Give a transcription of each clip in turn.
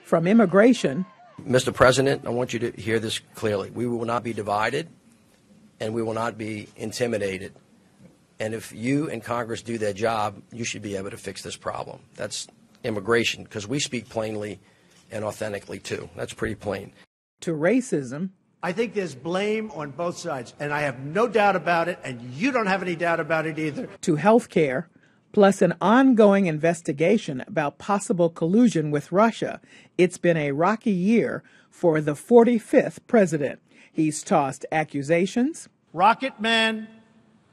from immigration. Mr. President, I want you to hear this clearly. We will not be divided, and we will not be intimidated. And if you and Congress do their job, you should be able to fix this problem. That's immigration, because we speak plainly and authentically, too. That's pretty plain. To racism. I think there's blame on both sides, and I have no doubt about it, and you don't have any doubt about it either. To health care, plus an ongoing investigation about possible collusion with Russia. It's been a rocky year for the 45th president. He's tossed accusations. Rocket Man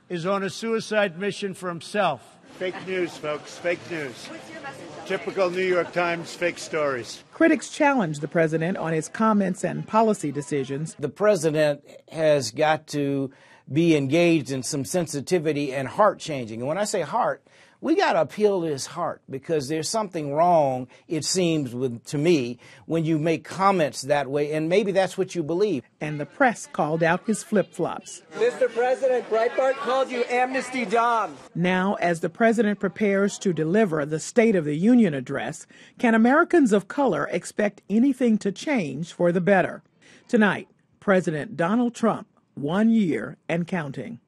is on a suicide mission for himself. Fake news, folks, fake news. What's your message? Typical New York Times fake stories. Critics challenge the president on his comments and policy decisions. The president has got to be engaged in some sensitivity and heart changing. And when I say heart, we got to appeal to his heart, because there's something wrong, it seems to me, when you make comments that way, and maybe that's what you believe. And the press called out his flip-flops. Mr. President, Breitbart called you Amnesty Dom. Now, as the president prepares to deliver the State of the Union address, can Americans of color expect anything to change for the better? Tonight, President Donald Trump, 1 year and counting.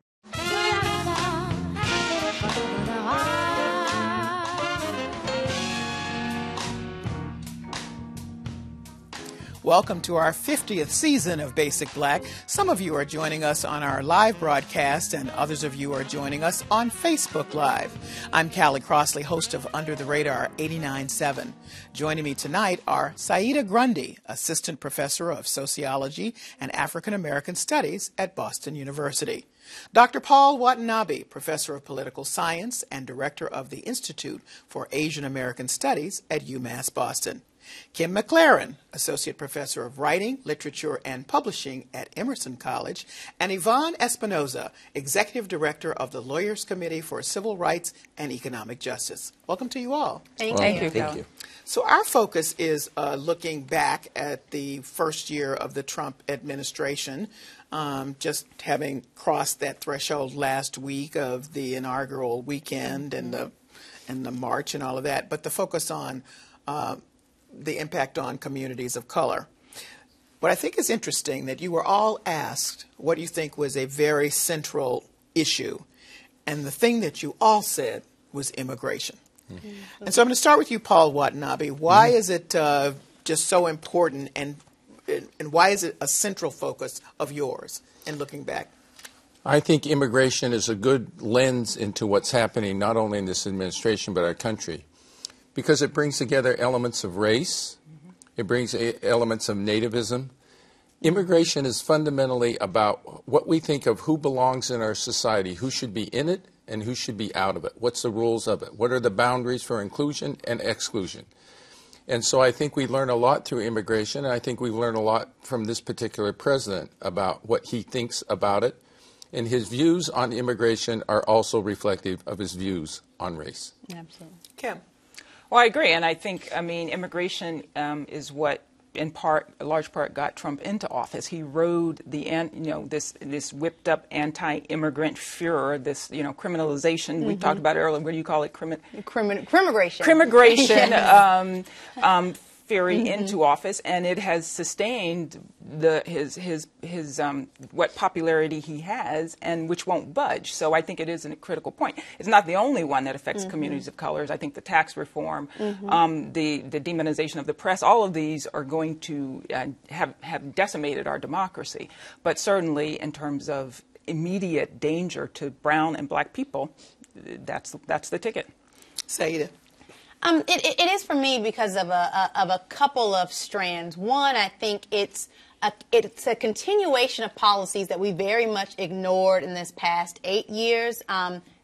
Welcome to our 50th season of Basic Black. Some of you are joining us on our live broadcast, and others of you are joining us on Facebook Live. I'm Callie Crossley, host of Under the Radar 89.7. Joining me tonight are Saida Grundy, Assistant Professor of Sociology and African American Studies at Boston University. Dr. Paul Watanabe, Professor of Political Science and Director of the Institute for Asian American Studies at UMass Boston. Kim McLaren, Associate Professor of Writing, Literature, and Publishing at Emerson College, and Yvonne Espinoza, Executive Director of the Lawyers Committee for Civil Rights and Economic Justice. Welcome to you all. Thank you. So our focus is looking back at the first year of the Trump administration, just having crossed that threshold last week of the inaugural weekend and the march and all of that, but the focus on the impact on communities of color. But I think it's interesting that you were all asked what you think was a very central issue, and the thing that you all said was immigration. Mm-hmm. And so I'm going to start with you, Paul Watanabe. Why is it just so important, and why is it a central focus of yours in looking back? I think immigration is a good lens into what's happening not only in this administration but our country, because it brings together elements of race, it brings elements of nativism. Immigration is fundamentally about what we think of who belongs in our society, who should be in it and who should be out of it. What's the rules of it? What are the boundaries for inclusion and exclusion? And so I think we learn a lot through immigration, and I think we learn a lot from this particular president about what he thinks about it. And his views on immigration are also reflective of his views on race. Absolutely. Kim. Well, I agree, and I think, immigration is what, in part, a large part, got Trump into office. He rode this whipped up anti-immigrant furor, this, criminalization we talked about earlier. What do you call it? Crimmigration. Crimmigration. Theory into office, and it has sustained his what popularity he has, and which won't budge. So I think it is a critical point. It's not the only one that affects communities of colors. I think the tax reform, the demonization of the press, all of these are going to have decimated our democracy. But certainly, in terms of immediate danger to brown and black people, that's the ticket. Saida. It is for me because of a couple of strands. One, I think it's a continuation of policies that we very much ignored in this past 8 years.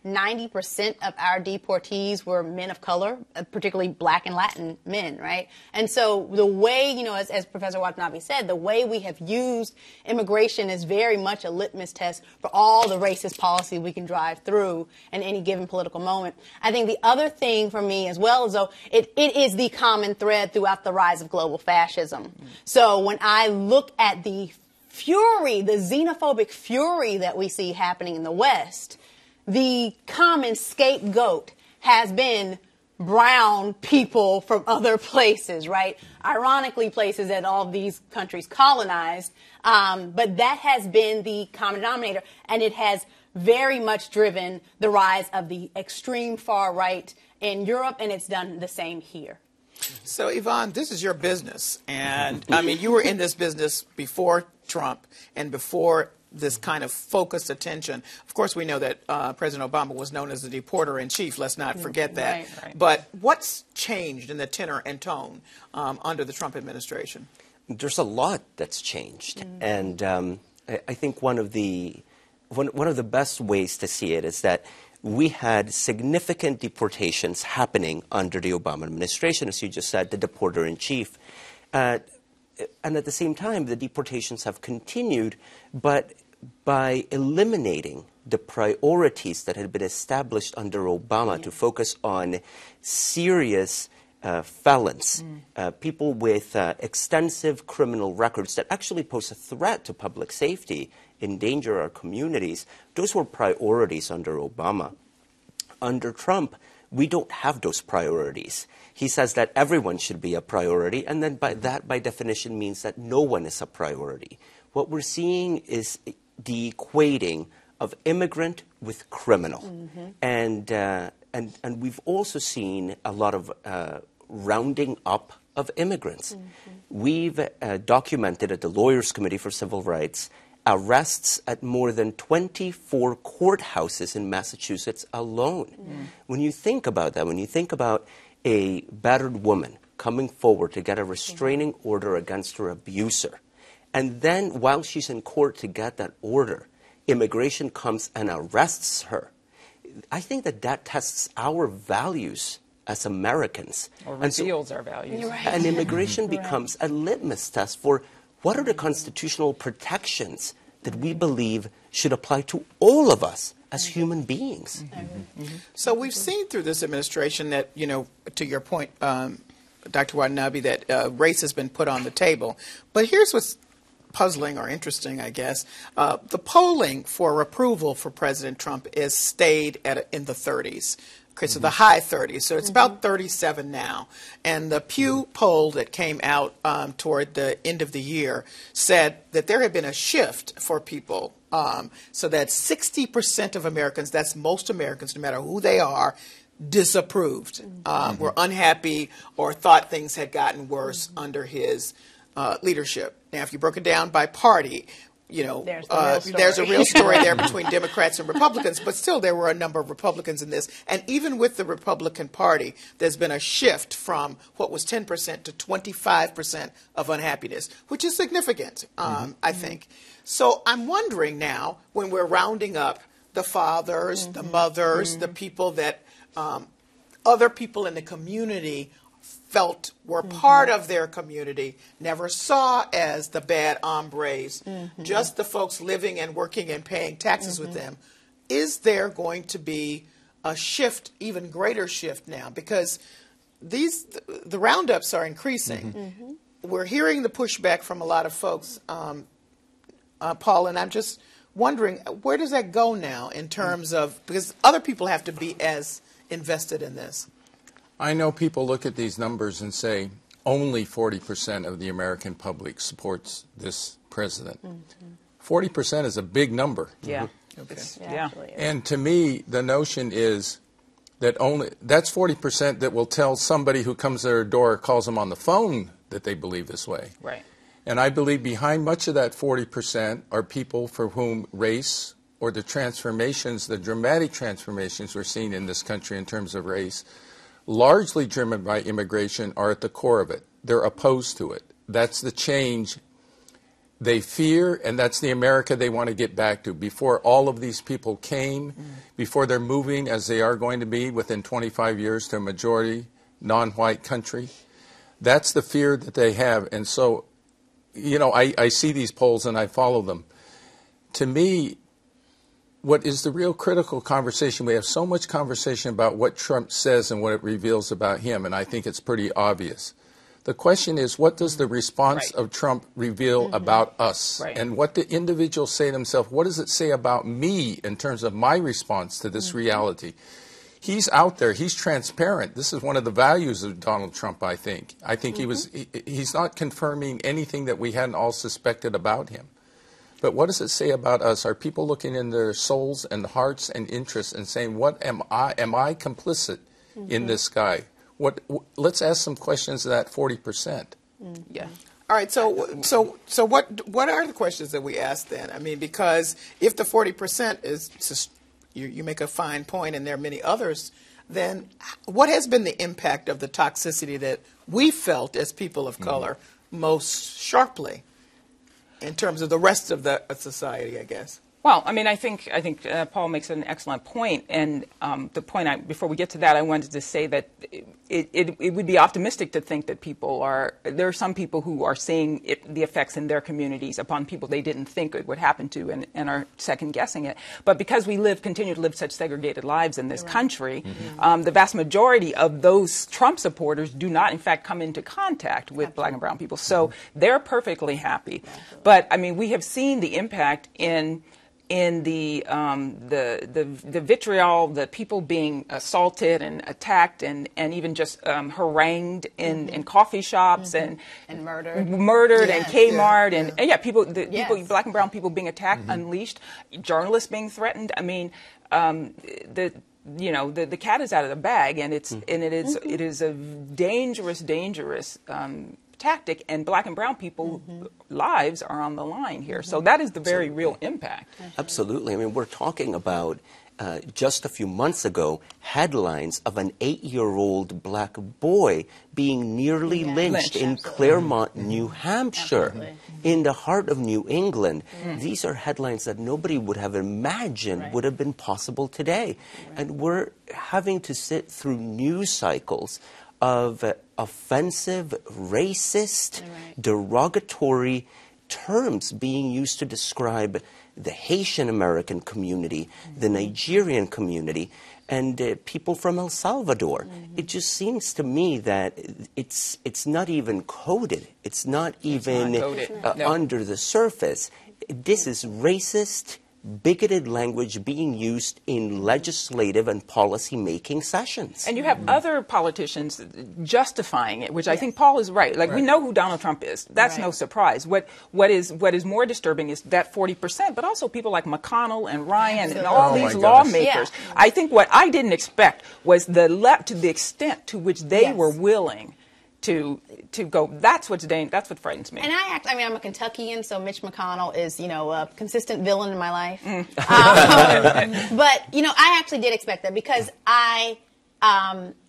90% of our deportees were men of color, particularly black and Latin men, right? And so the way, as Professor Watanabe said, the way we have used immigration is very much a litmus test for all the racist policy we can drive through in any given political moment. I think the other thing for me as well is, though, it is the common thread throughout the rise of global fascism. So when I look at the fury, the xenophobic fury that we see happening in the West, the common scapegoat has been brown people from other places, right? Ironically, places that all of these countries colonized. But that has been the common denominator, and it has very much driven the rise of the extreme far right in Europe, and it's done the same here. So, Yvonne, this is your business. And, I mean, you were in this business before Trump and before this kind of focused attention. Of course, we know that President Obama was known as the deporter-in-chief. Let's not forget that. Right. But what's changed in the tenor and tone under the Trump administration? There's a lot that's changed. And I think one of the best ways to see it is that we had significant deportations happening under the Obama administration, as you just said, the deporter-in-chief. And at the same time, the deportations have continued, but by eliminating the priorities that had been established under Obama to focus on serious felons, people with extensive criminal records that actually pose a threat to public safety, endanger our communities, those were priorities under Obama. Under Trump, we don't have those priorities. He says that everyone should be a priority, and then by definition means that no one is a priority. What we're seeing is the equating of immigrant with criminal. And we've also seen a lot of rounding up of immigrants. We've documented at the Lawyers Committee for Civil Rights arrests at more than 24 courthouses in Massachusetts alone. When you think about that, when you think about a battered woman coming forward to get a restraining order against her abuser, and then while she's in court to get that order, immigration comes and arrests her, I think that tests our values as Americans. Or reveals our values. And immigration becomes a litmus test for what are the constitutional protections that we believe should apply to all of us as human beings. So we've seen through this administration that, you know, to your point, Dr. Watanabe, that race has been put on the table. But here's what's puzzling or interesting, I guess. The polling for approval for President Trump is stayed in the 30s. Okay, so the high 30s. So it's about 37 now. And the Pew poll that came out toward the end of the year said that there had been a shift for people, so that 60% of Americans, that's most Americans, no matter who they are, disapproved, were unhappy or thought things had gotten worse under his leadership. Now, if you broke it down by party, you know, there's a real story there between Democrats and Republicans, but still there were a number of Republicans in this. And even with the Republican Party, there's been a shift from what was 10% to 25% of unhappiness, which is significant, I think. So I'm wondering now, when we're rounding up the fathers, the mothers, the people that other people in the community felt were part of their community, never saw as the bad hombres, just the folks living and working and paying taxes with them. Is there going to be a shift, even greater shift now? Because the roundups are increasing. We're hearing the pushback from a lot of folks, Paul, and I'm just wondering, where does that go now in terms of, because other people have to be as invested in this? I know people look at these numbers and say only 40% of the American public supports this president. 40% is a big number. Yeah. Yeah. And to me, the notion is that that's 40% that will tell somebody who comes to their door or calls them on the phone that they believe this way. Right. And I believe behind much of that 40% are people for whom race or the transformations, the dramatic transformations we're seeing in this country in terms of race, largely driven by immigration, are at the core of it. They're opposed to it. That's the change they fear, and that's the America they want to get back to. Before all of these people came, before they're moving, as they are going to be within 25 years, to a majority non-white country, that's the fear that they have. And so, you know, I see these polls and I follow them. To me, what is the real critical conversation? We have so much conversation about what Trump says and what it reveals about him, and I think it's pretty obvious. The question is, what does the response of Trump reveal about us? And what do individuals say to themselves? What does it say about me in terms of my response to this reality? he's out there. He's transparent. This is one of the values of Donald Trump, I think. I think he's not confirming anything that we hadn't all suspected about him. But what does it say about us? Are people looking in their souls and hearts and interests and saying, what am I? Am I complicit in this guy? Let's ask some questions of that 40%. Yeah. All right, so what are the questions that we ask then? I mean, because if the 40% is just, you make a fine point, and there are many others, then what has been the impact of the toxicity that we felt as people of color most sharply in terms of the rest of the society, I guess? Well, I mean, I think Paul makes an excellent point, and the point before we get to that, I wanted to say that it would be optimistic to think that there are some people who are seeing the effects in their communities upon people they didn't think it would happen to, and are second guessing it. But because we continue to live such segregated lives in this country, the vast majority of those Trump supporters do not, in fact, come into contact with black and brown people, so they're perfectly happy. But I mean, we have seen the impact in the vitriol, the people being assaulted and attacked and even just harangued in coffee shops and murdered and Kmart and people, people, black and brown people being attacked, unleashed, journalists being threatened. I mean, the cat is out of the bag, and it is a dangerous tactic, and black and brown people lives are on the line here. So that is the very real impact. Absolutely. I mean, we're talking about just a few months ago, headlines of an 8-year-old black boy being nearly lynched in Claremont, New Hampshire, in the heart of New England. These are headlines that nobody would have imagined would have been possible today. And we're having to sit through news cycles of offensive, racist, derogatory terms being used to describe the Haitian American community, the Nigerian community, and people from El Salvador. It just seems to me that it's not even coded. It's not even under the surface. This is racist, bigoted language being used in legislative and policy-making sessions. And you have other politicians justifying it, which I think Paul is right. Like, we know who Donald Trump is. That's no surprise. What is more disturbing is that 40%, but also people like McConnell and Ryan and all these lawmakers. I think what I didn't expect was to the extent to which they were willing to go. That's what frightens me. And I'm a Kentuckian, so Mitch McConnell is, a consistent villain in my life. But, I actually did expect that, because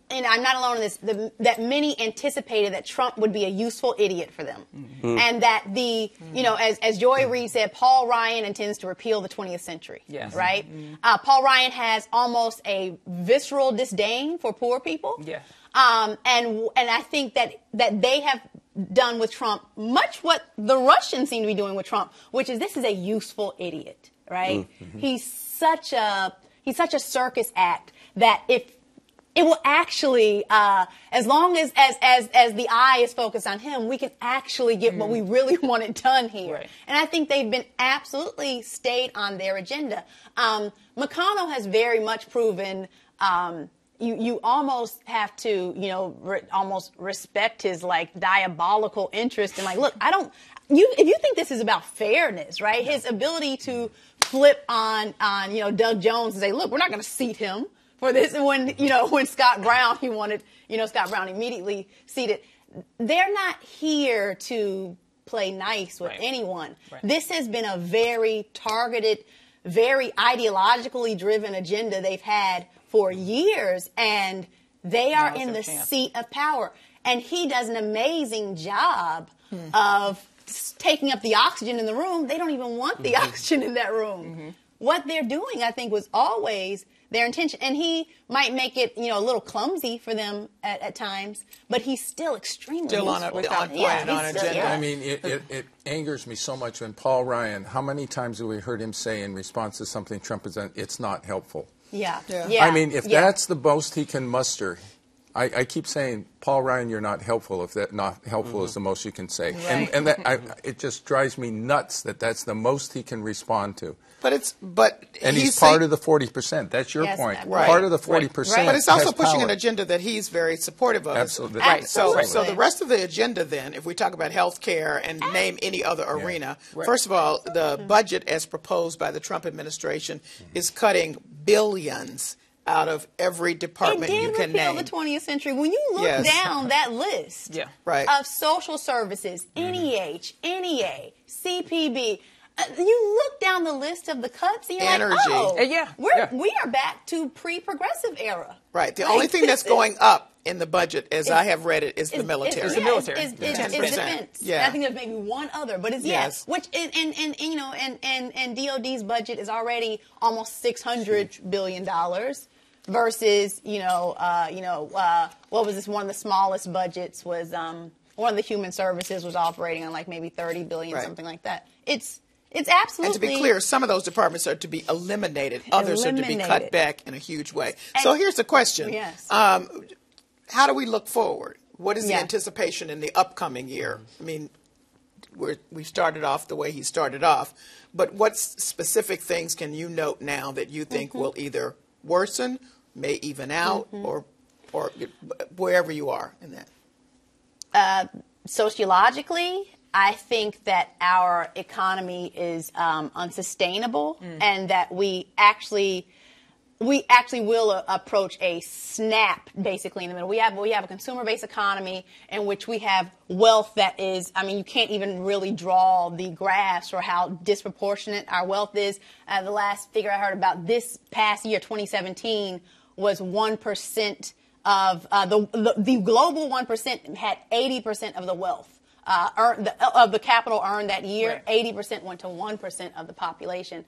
and I'm not alone in this, that many anticipated that Trump would be a useful idiot for them. And that as Joy Reid said, Paul Ryan intends to repeal the 20th century. Yes. Right? Paul Ryan has almost a visceral disdain for poor people. Yes. And I think that they have done with Trump much what the Russians seem to be doing with Trump, which is, this is a useful idiot, right? He's such a circus act that if it will actually, as long as the eye is focused on him, we can actually get what we really wanted done here. Right. And I think they've been absolutely stayed on their agenda. McConnell has very much proven. You almost have to, almost respect his diabolical interest in look, if you think this is about fairness, right? His ability to flip on Doug Jones and say, look, we're not going to seat him for this. And when Scott Brown, he wanted, Scott Brown immediately seated. They're not here to play nice with anyone. Right. This has been a very targeted, very ideologically driven agenda they've had for years, and they are in the seat of power. And he does an amazing job of taking up the oxygen in the room. They don't even want the oxygen in that room. What they're doing, I think, was always their intention. And he might make it, a little clumsy for them at times, but he's still extremely on point and on agenda. I mean, it angers me so much when Paul Ryan, how many times have we heard him say in response to something Trump has done, it's not helpful. Yeah. I mean, if that's the most he can muster, I keep saying, Paul Ryan, you're not helpful. If that not helpful is the most you can say, and that it just drives me nuts that that's the most he can respond to. And he's part of the 40%. That's your point. Right. Part of the 40%. But it's also has pushing power. an agenda that he's very supportive of. Absolutely. Right. Absolutely. So the rest of the agenda, then, if we talk about health care and name any other arena, first of all, the budget as proposed by the Trump administration is cutting billions out of every department you can name. The 20th century. When you look down that list of social services, NEH, NEA, CPB, you look down the list of the cuts and you're like, we are back to pre-progressive era. Right. The only thing that's going up in the budget, as I have read it, is the military. Is the military. Is defense. Yeah. I think there's maybe one other, but it's which and DOD's budget is already almost $600 billion. Versus, what was this? One of the smallest budgets was one of the human services was operating on like maybe $30 billion, something like that. It's absolutely. And to be clear, some of those departments are to be eliminated. Others are to be cut back in a huge way. So here's the question. Yes. How do we look forward? What is the anticipation in the upcoming year? I mean, we started off the way he started off, but what specific things can you note now that you think will either worsen, may even out, or wherever you are in that? Sociologically, I think that our economy is unsustainable, and that we actually will approach a snap basically in the middle. We have a consumer-based economy in which we have wealth that is, I mean, you can't even really draw the graphs for how disproportionate our wealth is. The last figure I heard about this past year, 2017, was 1% of the global 1% had 80% of the wealth. Of the capital earned that year, 80% went to 1% of the population.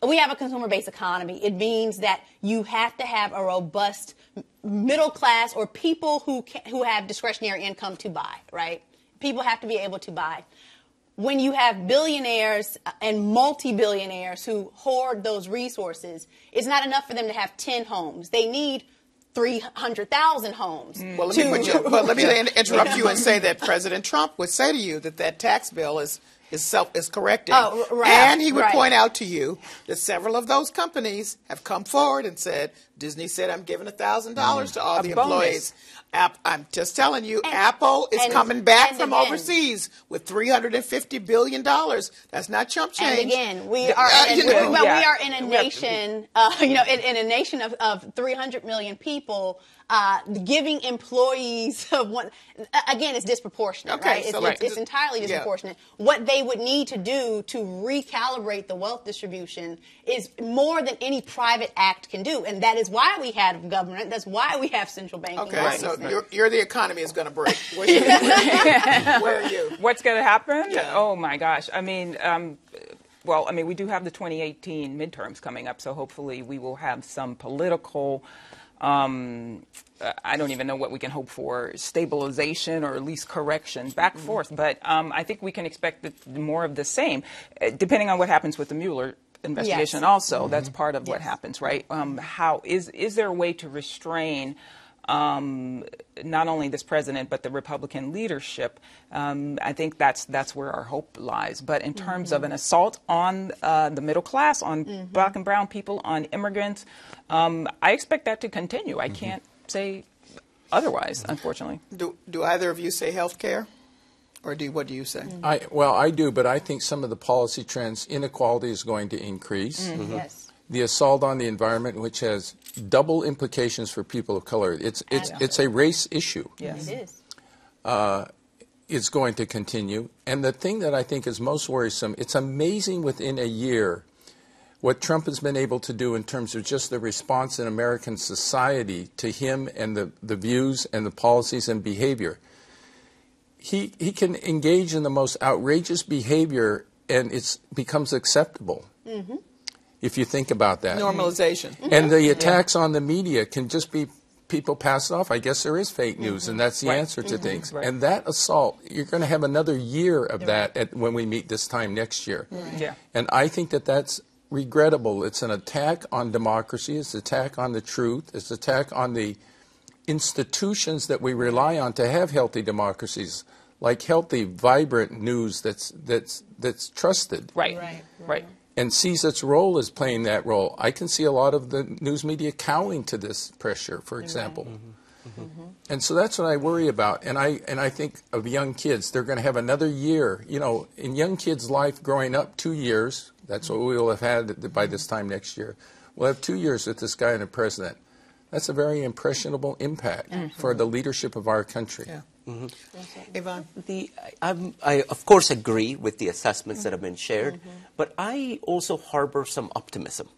We have a consumer-based economy. It means that you have to have a robust middle class or people who have discretionary income to buy, right? People have to be able to buy. When you have billionaires and multi-billionaires who hoard those resources, it's not enough for them to have 10 homes. They need 300,000 homes. Well, let me interrupt you and say that President Trump would say to you that tax bill is correcting. Oh, right. And he would point out to you that several of those companies have come forward and said, Disney said, I'm giving $1,000 to all the employees. I'm just telling you, Apple is coming back from overseas with $350 billion. That's not chump change. And again, we are in a nation, in a nation of 300 million people. Giving employees again, it's disproportionate, right? It's entirely disproportionate. What they would need to do to recalibrate the wealth distribution is more than any private act can do, and that is why we have government. That's why we have central banking. Okay, so you're the economy is going to break. Where are you? What's going to happen? Yeah. Oh my gosh! I mean. We do have the 2018 midterms coming up, so hopefully we will have some political. I don't even know what we can hope for, stabilization or at least correction, back and forth. But I think we can expect more of the same, depending on what happens with the Mueller investigation also. That's part of what happens, right? How is there a way to restrain not only this president but the Republican leadership? I think that's where our hope lies. But in terms of an assault on the middle class, on black and brown people, on immigrants, I expect that to continue. I can't say otherwise, unfortunately. Do either of you say health care? Or what do you say? I do, but I think some of the policy trends, inequality is going to increase. Yes. The assault on the environment, which has double implications for people of color. It's a race issue. Yes. It is. It's going to continue. And the thing that I think is most worrisome, it's amazing within a year what Trump has been able to do in terms of just the response in American society to him and the views and the policies and behavior. He can engage in the most outrageous behavior and it becomes acceptable. If you think about that. Normalization. And the attacks on the media can just be people pass it off. I guess there is fake news, and that's the answer to things. And that assault, you're going to have another year of that when we meet this time next year. And I think that's regrettable. It's an attack on democracy. It's an attack on the truth. It's an attack on the institutions that we rely on to have healthy democracies, like healthy, vibrant news that's trusted. Right. And sees its role as playing that role. I can see a lot of the news media cowing to this pressure, for example. And so that's what I worry about. And I think of young kids. They're going to have another year. You know, in young kids' life growing up, 2 years, that's what we will have had by this time next year. We'll have 2 years with this guy and the president. That's a very impressionable impact for the leadership of our country. Yeah. Yvonne? I, of course, agree with the assessments that have been shared, but I also harbor some optimism.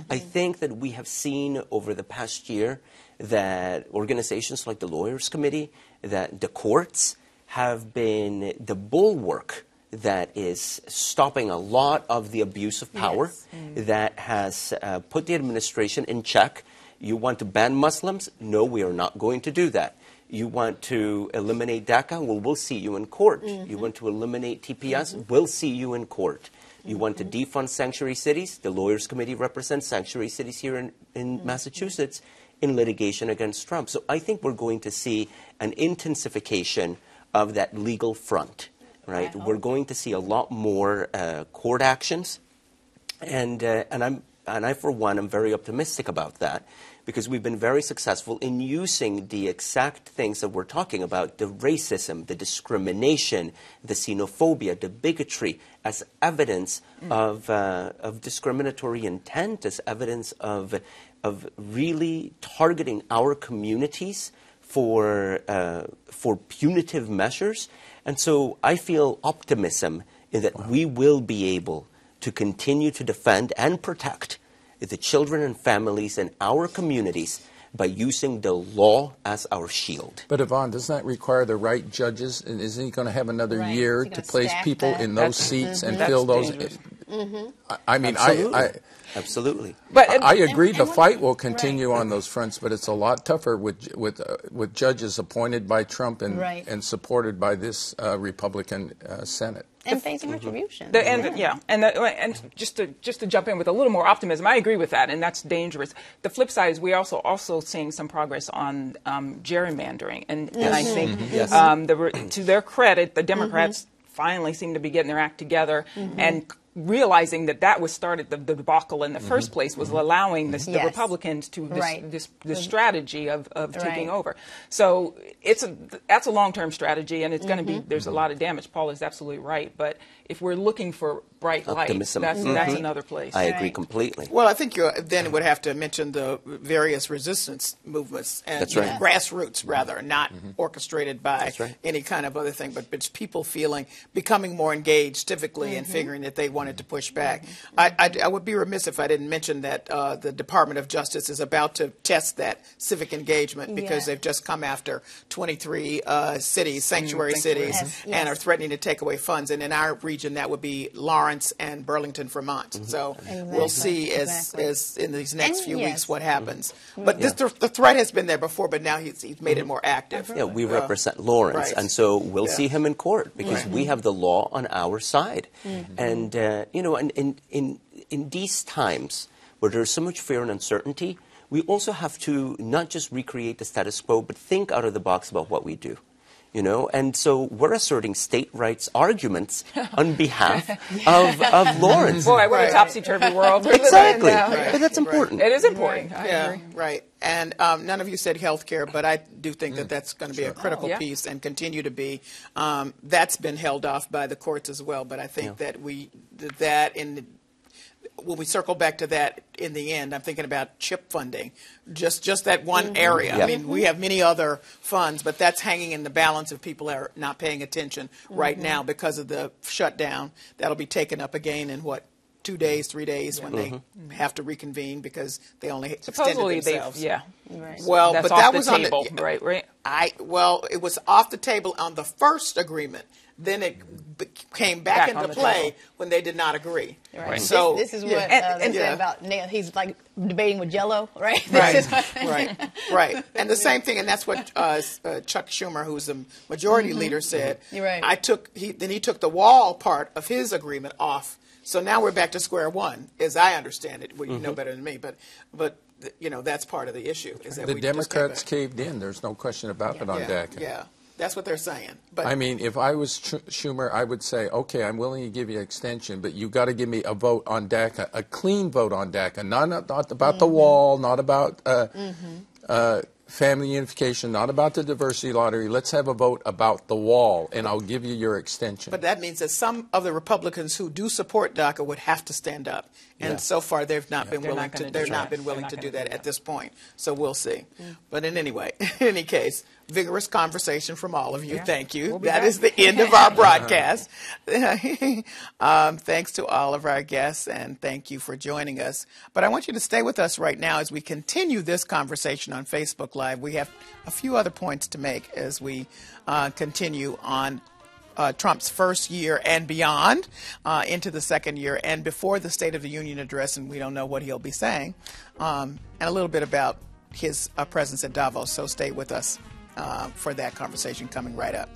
I think that we have seen over the past year that organizations like the Lawyers Committee, that the courts have been the bulwark that is stopping a lot of the abuse of power, that has put the administration in check. You want to ban Muslims? No, we are not going to do that. You want to eliminate DACA? Well, we'll see you in court. You want to eliminate TPS? We'll see you in court. You want to defund sanctuary cities? The Lawyers Committee represents sanctuary cities here in Massachusetts in litigation against Trump. So I think we're going to see an intensification of that legal front, right? We're going to see a lot more court actions, and I, for one, am very optimistic about that, because we've been very successful in using the exact things that we're talking about, the racism, the discrimination, the xenophobia, the bigotry, as evidence of discriminatory intent, as evidence of really targeting our communities for punitive measures. And so I feel optimism in that we will be able to continue to defend and protect the children and families in our communities by using the law as our shield. But Yvonne, doesn't that require the right judges? And isn't he going to have another year to place people in those seats and fill those? I mean, Absolutely. But I agree. The fight will continue on those fronts, but it's a lot tougher with judges appointed by Trump and supported by this Republican Senate. And facing retribution. And just to jump in with a little more optimism, I agree with that, and that's dangerous. The flip side is we also seeing some progress on gerrymandering, and I think to their credit, the Democrats finally seem to be getting their act together and realizing that was started, the debacle in the first place was allowing the Republicans to this strategy of taking over. So that's a long-term strategy, and it's going to be, there's a lot of damage. Paul is absolutely right, but if we're looking for bright light, that's another place. I agree completely. Well, I think you then would have to mention the various resistance movements and grassroots, rather, not orchestrated by any kind of other thing, but it's people becoming more engaged civically and figuring that they wanted to push back. I would be remiss if I didn't mention that the Department of Justice is about to test that civic engagement because they've just come after 23 cities, sanctuary cities, and are threatening to take away funds. And in our region, that would be Lawrence and Burlington, Vermont. So we'll see as in these next few weeks what happens. But the threat has been there before, but now he's made it more active. Yeah, we represent Lawrence, and so we'll see him in court because we have the law on our side. And in these times where there's so much fear and uncertainty, we also have to not just recreate the status quo, but think out of the box about what we do. And so we're asserting state rights arguments on behalf of Lawrence. Boy, what a topsy-turvy world. Exactly. But that's important. It is important. I agree. Right. And none of you said health care, but I do think that that's going to be a critical piece and continue to be. That's been held off by the courts as well, but I think that when we circle back to that in the end, I'm thinking about CHIP funding, just that one area. I mean, we have many other funds, but that's hanging in the balance if people are not paying attention right now because of the shutdown. That'll be taken up again in 2 days, 3 days when they have to reconvene because they only extended themselves. Well, that's but off that the was table, on the right. it was off the table on the first agreement. Then it came back into play when they did not agree. Right. So this is what they said about Neil. He's like debating with Jell-O, right? Right. And the same thing, and that's what Chuck Schumer, who's the majority leader, said. Then he took the wall part of his agreement off. So now we're back to square one, as I understand it. Well, you know better than me, but that's part of the issue. Is that The we just Democrats came caved in. There's no question about it on back. DACA. Yeah, that's what they're saying. But I mean, if I was Schumer, I would say, okay, I'm willing to give you an extension, but you got to give me a vote on DACA, a clean vote on DACA, not about the wall, not about family unification, not about the diversity lottery. Let's have a vote about the wall, and I'll give you your extension. But that means that some of the Republicans who do support DACA would have to stand up, and so far they've not been willing to. They're not been willing to do that at this point. So we'll see. But in any case, vigorous conversation from all of you. Thank you. That is the end of our broadcast. Thanks to all of our guests, and thank you for joining us. But I want you to stay with us right now as we continue this conversation on Facebook Live. We have a few other points to make as we continue on Trump's first year and beyond, into the second year and before the State of the Union address, and we don't know what he'll be saying, and a little bit about his presence at Davos. So stay with us for that conversation coming right up.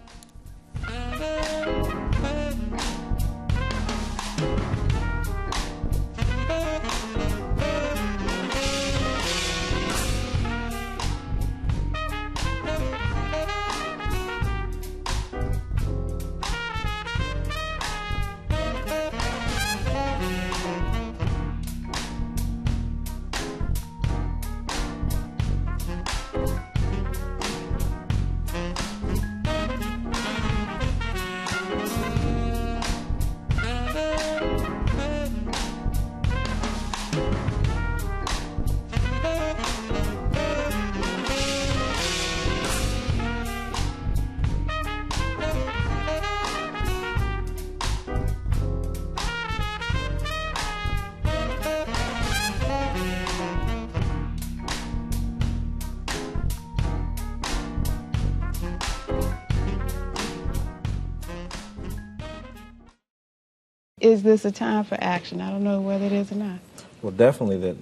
Is this a time for action? I don't know whether it is or not. Well, definitely that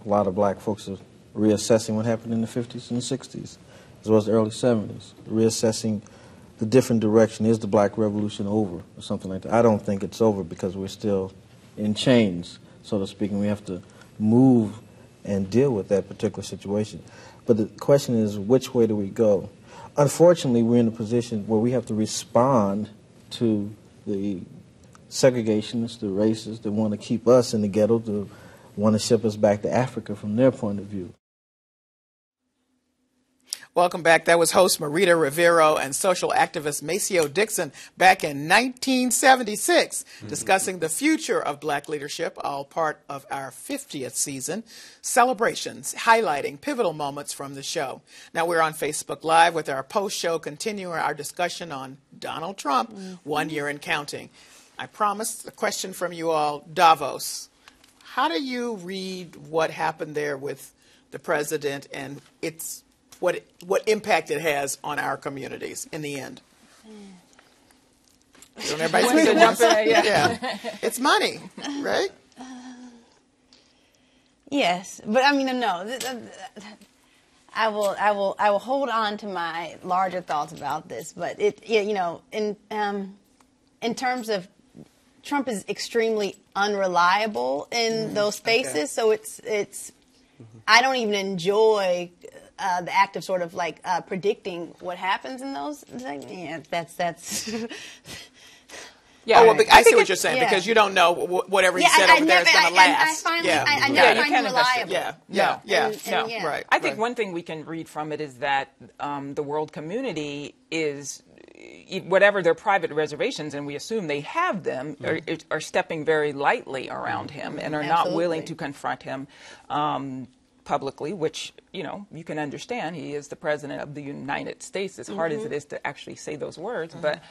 a lot of black folks are reassessing what happened in the 50s and 60s, as well as the early 70s, reassessing the different direction. Is the black revolution over or something like that? I don't think it's over because we're still in chains, so to speak, and we have to move and deal with that particular situation. But the question is, which way do we go? Unfortunately, we're in a position where we have to respond to the segregationists, the racists that want to keep us in the ghetto, to want to ship us back to Africa from their point of view. Welcome back. That was host Marita Rivero and social activist Maceo Dixon back in 1976, discussing the future of black leadership, all part of our 50th season celebrations, highlighting pivotal moments from the show. Now we're on Facebook Live with our post-show, continuing our discussion on Donald Trump, 1 year and counting. I promised a question from you all. Davos, how do you read what happened there with the president and what impact it has on our communities in the end? Don't everybody jump in? Yeah. It's money, right? Yes, but I mean, no. I will hold on to my larger thoughts about this, but in terms of Trump is extremely unreliable in those spaces, so it's I don't even enjoy the act of sort of like predicting what happens in those. Yeah, that's. Yeah, I see what you're saying, because you don't know whatever he said over there is going to last. I never find him reliable. Right. I think one thing we can read from it is that the world community is, whatever their private reservations, and we assume they have them, are stepping very lightly around him and are not willing to confront him publicly, which, you can understand. He is the president of the United States, as hard as it is to actually say those words. But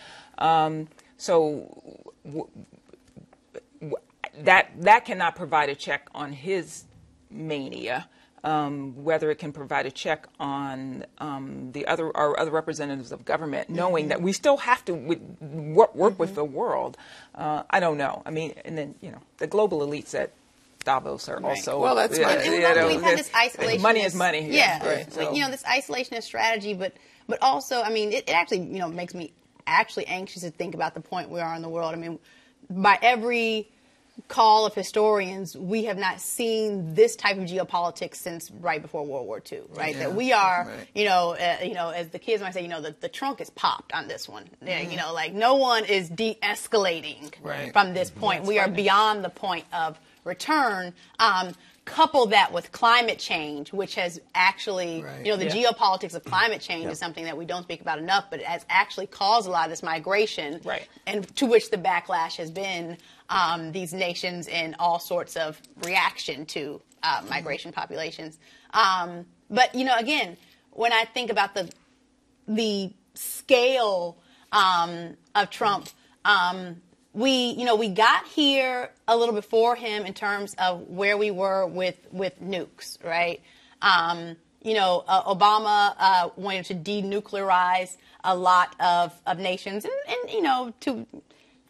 that cannot provide a check on his mania. Whether it can provide a check on our other representatives of government, knowing that we still have to work with the world. I don't know. I mean, and then the global elites at Davos are also. Well, that's money. We've had this isolationist. Money is money. Yeah, right. So. This isolationist strategy, but also, I mean, it actually makes me actually anxious to think about the point we are in the world. I mean, by every call of historians, we have not seen this type of geopolitics since right before World War II, right? Yeah. That we are, Right. as the kids might say, the trunk is popped on this one. Like no one is de-escalating Right. from this point. We are beyond the point of return. Couple that with climate change, which has actually, Right. the geopolitics of climate change is something that we don't speak about enough, but it has actually caused a lot of this migration, Right. and to which the backlash has been these nations in all sorts of reaction to migration populations. But again, when I think about the scale of Trump. We got here a little before him in terms of where we were with nukes, right? Obama wanted to denuclearize a lot of nations, and to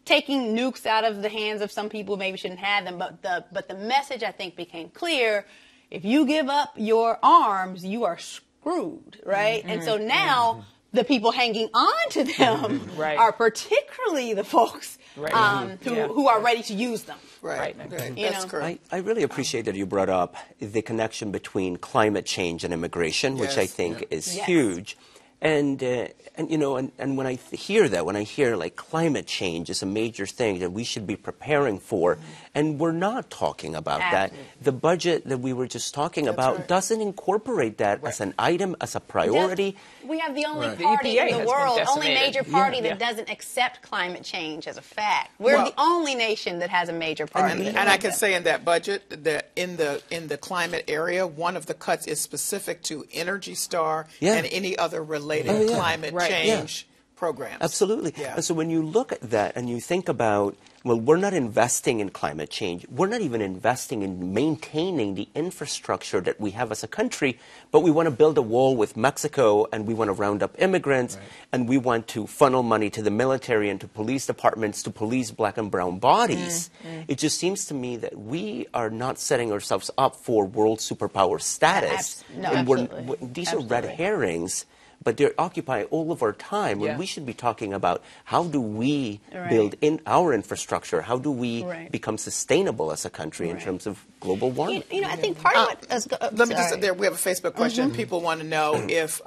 taking nukes out of the hands of some people who maybe shouldn't have them. But the message, I think, became clear: if you give up your arms, you are screwed, right? And so now the people hanging on to them are particularly the folks who are ready to use them. Right. That's correct. I really appreciate that you brought up the connection between climate change and immigration, which I think is huge. And when I hear that, when I hear like climate change is a major thing that we should be preparing for, and we're not talking about that. The budget that we were just talking about doesn't incorporate that as an item, as a priority. We have the only The party EPA in has the been world, only decimated. major party that doesn't accept climate change as a fact. We're the only nation that has a major party. And I can say in that budget that in the climate area, one of the cuts is specific to Energy Star and any other related climate change programs. Absolutely. Yeah. And so when you look at that and you think about, well, we're not investing in climate change. We're not even investing in maintaining the infrastructure that we have as a country, but we want to build a wall with Mexico, and we want to round up immigrants, and we want to funnel money to the military and to police departments to police black and brown bodies. It just seems to me that we are not setting ourselves up for world superpower status. Absolutely. These are red herrings. But they occupy all of our time when we should be talking about how do we build in our infrastructure, how do we become sustainable as a country in terms of global warming. I think part of what... Let me just we have a Facebook question. People want to know if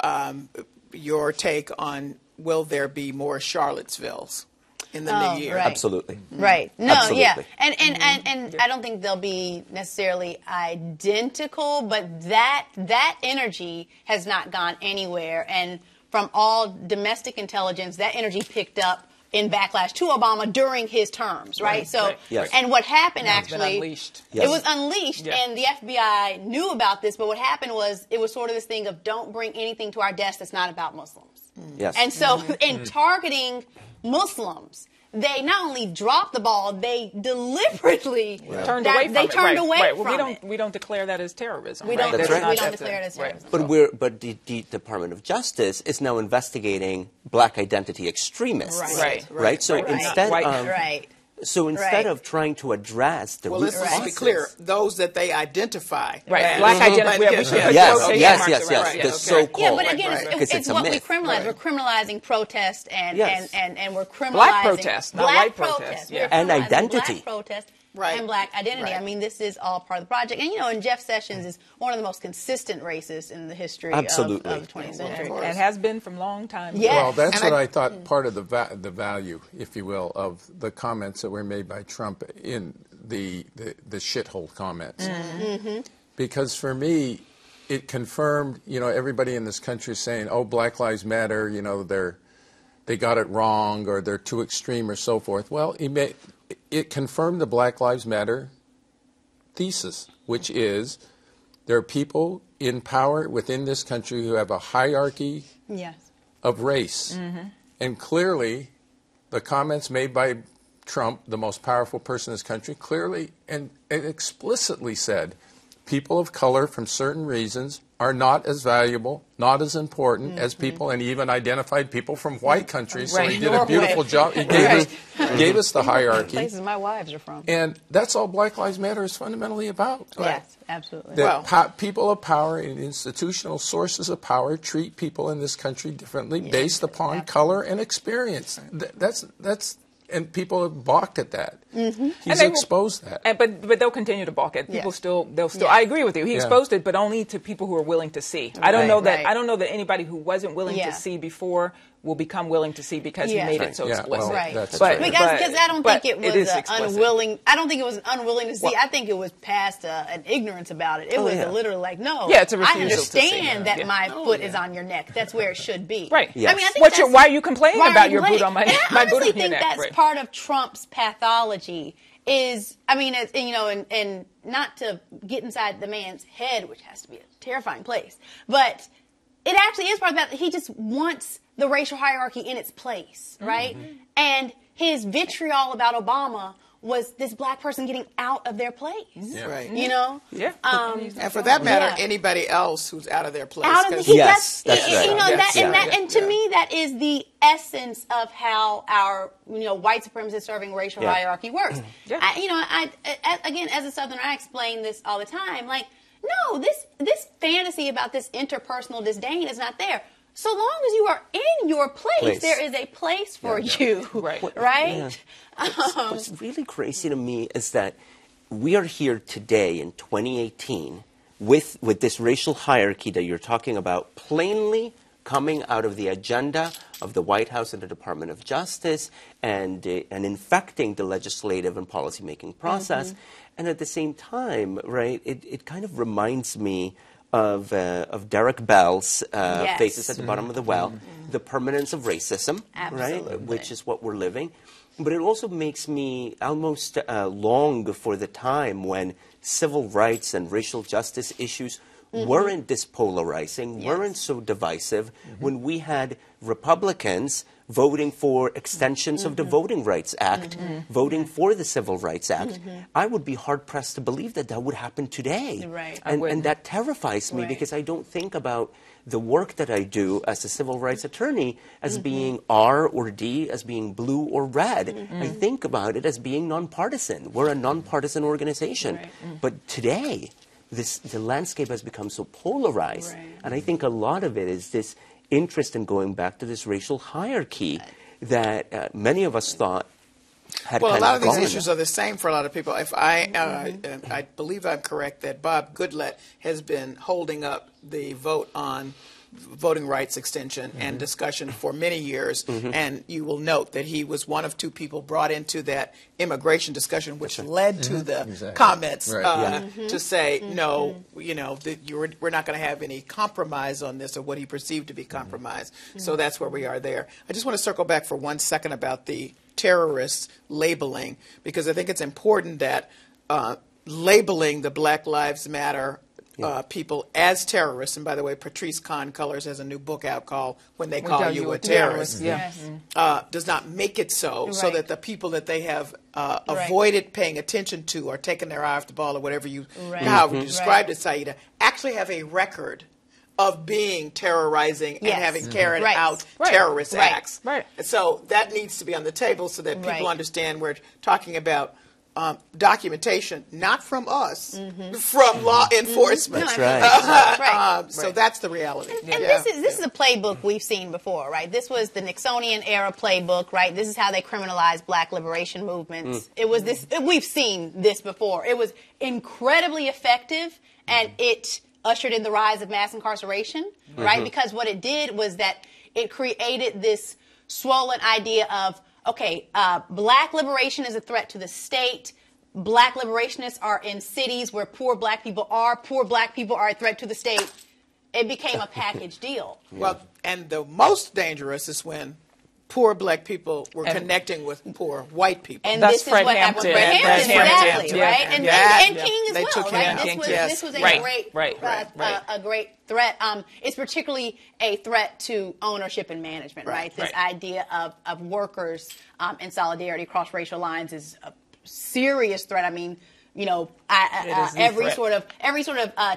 your take on will there be more Charlottesvilles in the new year? Absolutely. Right. No, Absolutely. And I don't think they'll be necessarily identical, but that energy has not gone anywhere. And from all domestic intelligence, that energy picked up in backlash to Obama during his terms, right? And what happened actually, it was unleashed, and the FBI knew about this, but what happened was it was sort of this thing of don't bring anything to our desk that's not about Muslims. And so in targeting Muslims, they not only dropped the ball, they deliberately turned away from it. Turned away from it. We don't declare that as terrorism. We don't declare it as terrorism. But the Department of Justice is now investigating black identity extremists. So instead of trying to address the root let's be clear, those that they identify. Black identity. The so-called. But again, it's what we criminalize. We're criminalizing protest and we're criminalizing black protest, not white protest. And identity. Black protest. And black identity. I mean, this is all part of the project. And, Jeff Sessions is one of the most consistent racists in the history of the 20th century. And has been from long time. Well, that's what I thought part of the value, if you will, of the comments that were made by Trump in the shithole comments. Because for me, it confirmed, everybody in this country is saying, oh, Black Lives Matter, they got it wrong or they're too extreme or so forth. Well, it confirmed the Black Lives Matter thesis, which is there are people in power within this country who have a hierarchy of race. And clearly, the comments made by Trump, the most powerful person in this country, clearly and explicitly said people of color, from certain reasons, are not as valuable, not as important as people, and even identified people from white countries. So he did a beautiful job. He gave us the hierarchy. Places my wives are from. And that's all Black Lives Matter is fundamentally about. Yes, absolutely. That people of power and institutional sources of power treat people in this country differently based upon color and experience. and people have balked at that. Mm-hmm. He's exposed that. But they'll continue to balk at it. People they'll still. Yeah. I agree with you. He exposed it, but only to people who are willing to see. I don't know that. I don't know that anybody who wasn't willing to see before will become willing to see because he made it so explicit. Well, right. That's because I don't think it was unwilling. I don't think it was an unwilling to see. Well, I think it was past an ignorance about it. It was literally like, no. Yeah, it's a refusal I understand to see. that my foot is on your neck. That's where it should be. Right. Yes. I mean, I think why are you complaining about your boot on my neck? And I honestly boot on your think neck. that's part of Trump's pathology. Is, I mean, and not to get inside the man's head, which has to be a terrifying place, but it actually is part of that. He just wants the racial hierarchy in its place, right? Mm-hmm. And his vitriol about Obama was this black person getting out of their place. Yeah. Right. You know? Yeah. And for that matter, anybody else who's out of their place. That's right. You know, and to me, that is the essence of how our, white supremacist serving racial hierarchy works. Yeah. Again, as a Southerner, I explain this all the time. Like, no, this fantasy about this interpersonal disdain is not there. So long as you are in your place. There is a place for you, right? What's really crazy to me is that we are here today in 2018 with this racial hierarchy that you're talking about plainly coming out of the agenda of the White House and the Department of Justice and infecting the legislative and policymaking process. Mm-hmm. And at the same time, right, it kind of reminds me of Derek Bell's Faces at the Bottom of the Well, the permanence of racism, right, which is what we're living. But it also makes me almost long for the time when civil rights and racial justice issues weren't this polarizing, weren't so divisive, when we had Republicans voting for extensions of the Voting Rights Act, voting for the Civil Rights Act. I would be hard-pressed to believe that would happen today. Right. And that terrifies me because I don't think about the work that I do as a civil rights attorney as being R or D, as being blue or red. I think about it as being nonpartisan. We're a nonpartisan organization. But today, the landscape has become so polarized. And I think a lot of it is this interest in going back to this racial hierarchy that many of us thought had well, kind a lot of these gone. issues are the same for a lot of people. If I believe I'm correct that Bob Goodlatte has been holding up the vote on voting rights extension and discussion for many years, and you will note that he was one of two people brought into that immigration discussion, which led to the comments to say, no, that we're not going to have any compromise on this, or what he perceived to be compromise. So that's where we are there. I just want to circle back for 1 second about the terrorist labeling, because I think it's important that labeling the Black Lives Matter people as terrorists, and by the way, Patrice Kahn-Cullors has a new book out called When They Call You a Terrorist, does not make it so that the people that they have avoided paying attention to or taking their eye off the ball or whatever you however you described it, Saida, actually have a record of being terrorizing and having carried out terrorist acts. So that needs to be on the table so that people understand we're talking about documentation, not from us, from law enforcement. So that's the reality. And this is a playbook we've seen before, right? This was the Nixonian era playbook, right? This is how they criminalized black liberation movements. It was this. We've seen this before. It was incredibly effective, and it ushered in the rise of mass incarceration, right? Because what it did was that it created this swollen idea of, okay, black liberation is a threat to the state. Black liberationists are in cities where poor black people are. Poor black people are a threat to the state. It became a package deal. Well, and the most dangerous is when poor black people were connecting with poor white people. And this is what happened with Fred Hampton, exactly, right? And King as well, right? This was a great threat. It's particularly a threat to ownership and management, right? This idea of workers in solidarity across racial lines is a serious threat. I mean, every sort of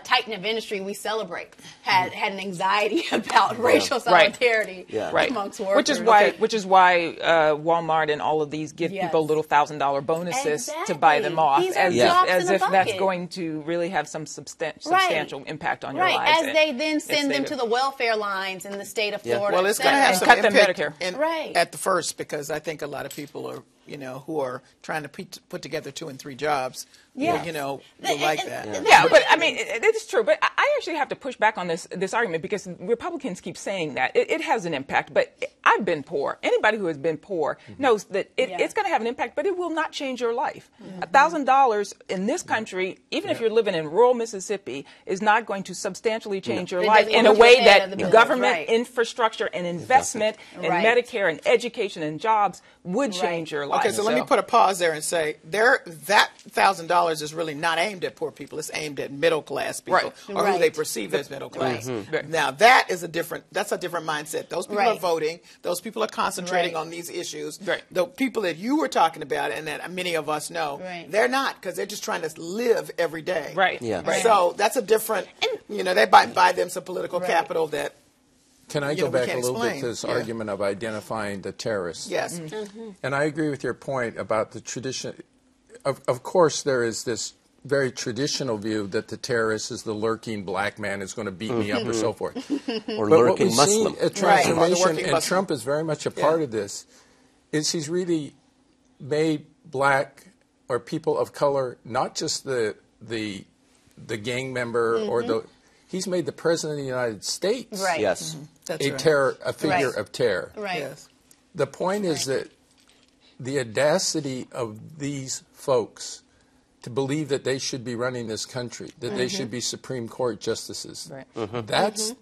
titan of industry we celebrate had an anxiety about racial solidarity amongst workers. Which is why Walmart and all of these give people little $1,000 bonuses to buy them off, as if that's going to really have some substantial impact on your lives. As they then send them to the welfare lines in the state of Florida. Well, it's going to have some cut impact Medicare. at the first, because I think a lot of people are who are trying to put together 2 and 3 jobs, Yeah. will like that. Yeah, but I mean, it is true. But I actually have to push back on this argument because Republicans keep saying that it has an impact. But I've been poor. Anybody who has been poor knows that it's going to have an impact, but it will not change your life. $1,000 in this country, even if you're living in rural Mississippi, is not going to substantially change your life in a way that government infrastructure and investment in Medicare and education and jobs would change your life. Okay, so let me put a pause there and say that $1,000 is really not aimed at poor people. It's aimed at middle class people or who they perceive as middle class. Now that's a different mindset. Those people are voting. Those people are concentrating on these issues. The people that you were talking about and that many of us know, they're not, because they're just trying to live every day. So that's a different, they buy them some political capital that. Can I go back a little bit to this argument of identifying the terrorists? Yes. And I agree with your point about the tradition. Of course, there is this very traditional view that the terrorist is the lurking black man who's going to beat me up or so forth. Or but lurking Muslim. What we see a transformation, and Trump is very much a part of this, is he's really made black or people of color, not just the gang member or the... He's made the president of the United States a figure of terror. Yes. The point is that the audacity of these folks to believe that they should be running this country, that they should be Supreme Court justices. That's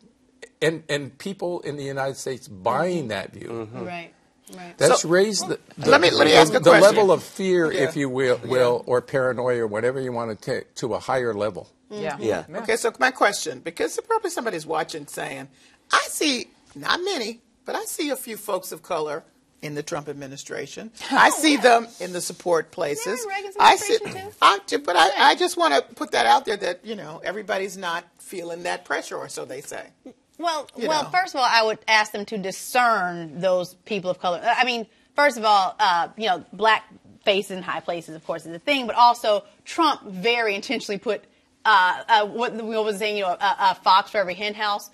and people in the United States buying that view. That's raised let me ask a the question. level of fear, if you will, or paranoia, or whatever you want to take, to a higher level. Okay, so my question, because probably somebody's watching saying, I see, not many, but I see a few folks of color in the Trump administration. I see them in the support places. I just want to put that out there that, everybody's not feeling that pressure, or so they say. Well, first of all, I would ask them to discern those people of color. I mean, first of all, black faces in high places, of course, is a thing, but also Trump very intentionally put what we was saying, a fox for every hen house.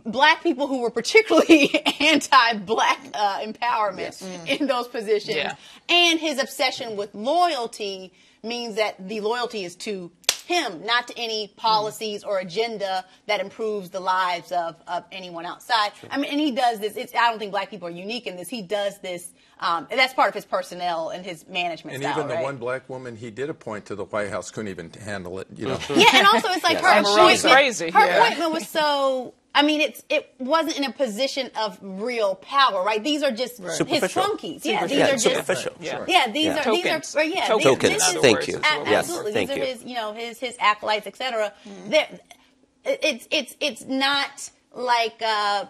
Black people who were particularly anti-black empowerment in those positions. And his obsession with loyalty means that the loyalty is to him, not to any policies or agenda that improves the lives of anyone outside. I mean, and he does this. I don't think black people are unique in this. He does this. And that's part of his personnel and his management style. And even the one black woman he did appoint to the White House couldn't even handle it. Yeah, and also it's like her appointment was so... I mean, it wasn't in a position of real power, right? These are just his flunkies. Yeah, these are just superficial. These are tokens. Tokens. Thank you. Absolutely, these are his acolytes, etc. It's not like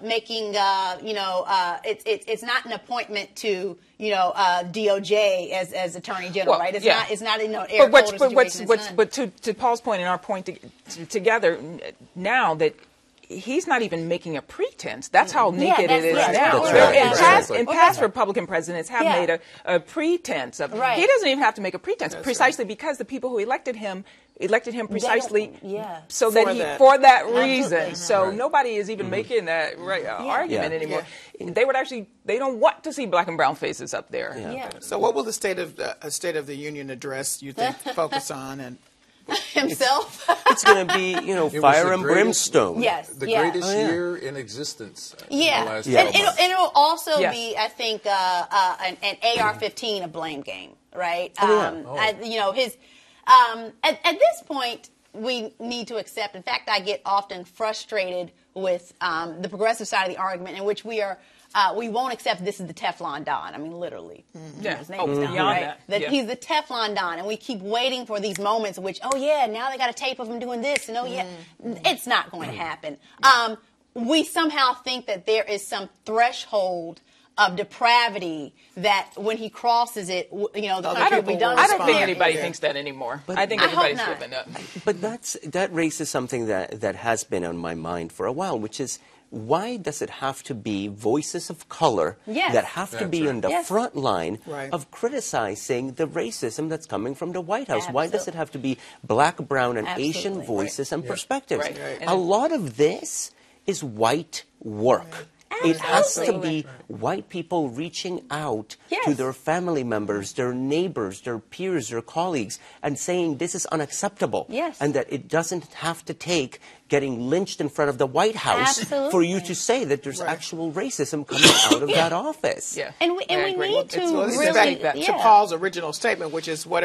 making it's not an appointment to DOJ as Attorney General, right? It's not air quota situation. But to Paul's point and our point together now that. He's not even making a pretense. That's how naked it is now. In past Republican presidents have made a pretense of. He doesn't even have to make a pretense, precisely because the people who elected him precisely so that for that reason. So nobody is even making that argument anymore. They don't want to see black and brown faces up there. So what will the State of the Union address you think focus on and? Himself. It's going to be, fire and brimstone. The greatest year in existence. And it'll also be, I think, an AR-15, a blame game, right? At this point, we need to accept. In fact, I get often frustrated with the progressive side of the argument in which we won't accept this is the Teflon Don. I mean, literally. His name is Don, right? That he's the Teflon Don, and we keep waiting for these moments in which, now they got a tape of him doing this, and it's not going to happen. We somehow think that there is some threshold of depravity that when he crosses it, the country will be done. I don't think anybody thinks that anymore. I think everybody's given up. But that raises something that has been on my mind for a while, which is, why does it have to be voices of color that have to be in the front line of criticizing the racism that's coming from the White House? Why does it have to be black, brown, and Asian voices and perspectives? A lot of this is white work. It has to Absolutely. be white people reaching out Yes. to their family members, their neighbors, their peers, their colleagues, and saying this is unacceptable. Yes. And that it doesn't have to take getting lynched in front of the White House Absolutely. for you to say that there's actual racism coming out of that office. Yeah. And we agree. need to Well, this really is back to Paul's original statement, which is what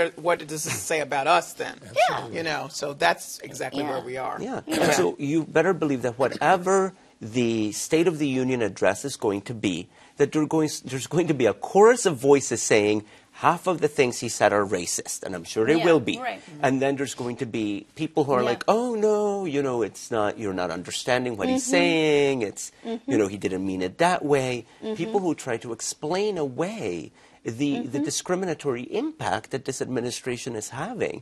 does this say about us then? Yeah. You know, so that's exactly Yeah. where we are. Yeah. And so you better believe that whatever the State of the Union address is going to be, that there's going to be a chorus of voices saying half of the things he said are racist, and I'm sure they will be. Right. And then there's going to be people who are like, oh no, you know, it's not, you're not understanding what he's saying. It's, you know, he didn't mean it that way. People who try to explain away the discriminatory impact that this administration is having.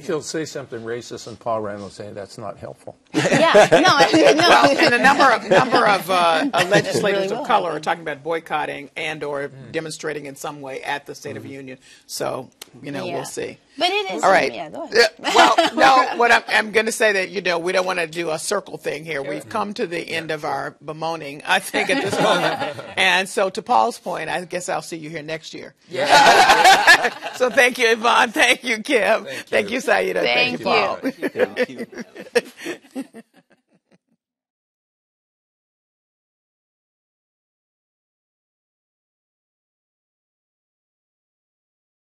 He'll say something racist, and Paul Rand will say that's not helpful. Yeah, no. Well, and a number of legislators of color are talking about boycotting and or demonstrating in some way at the State of the Union. So, you know, we'll see. But it is. All right. Yeah, go ahead. Well, no, what I'm going to say that, you know, we don't want to do a circle thing here. We've come to the end of our bemoaning, I think, at this moment. And so to Paul's point, I guess I'll see you here next year. Yeah. So thank you, Yvonne. Thank you, Kim. Thank you, Saida. Thank you, Paul. Thank you.